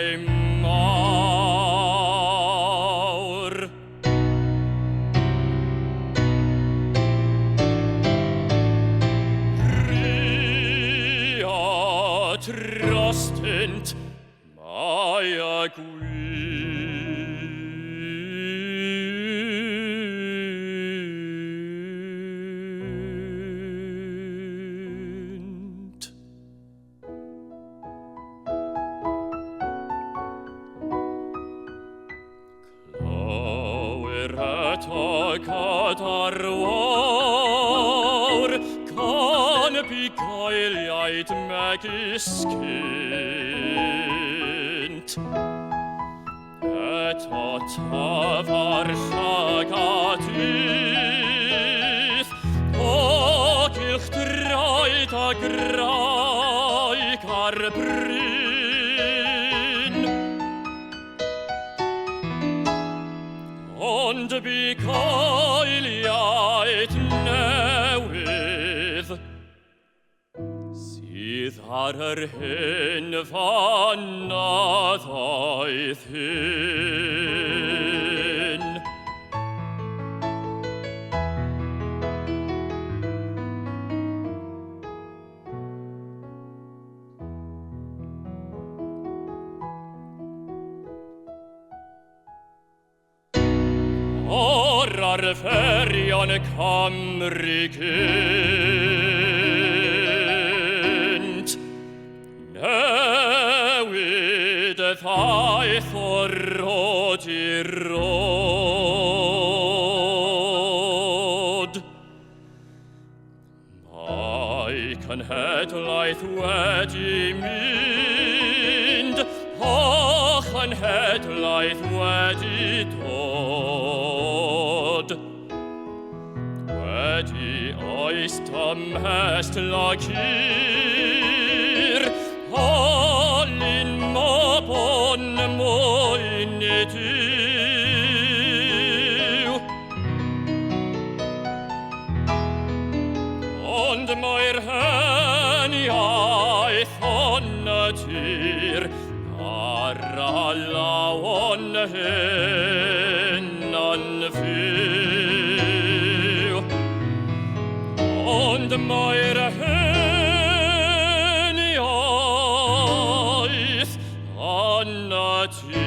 mig maur. Ria trostent Maja Gwynt. Clower at agad arwar, can beguiliad megis cynt. Et o tafar llagadydd, o gylch draed a graig ar bryn. Ond bugeiliaid newydd sydd ar yr hyn fanaddoedd hyn. O'r arferion Cymru gynt, newid y ddaeth o'r rod i'r rod. Mae cenhedlaeth wedi mynd, a cenhedlaeth wedi dod. Wedi oes tymhest lagur, olyn mobon mwyn i Duw. Ond mae'r heniaeth o'n natur ar alaw o'n hyn anfyw. Ond mae'r heniaeth o'n natur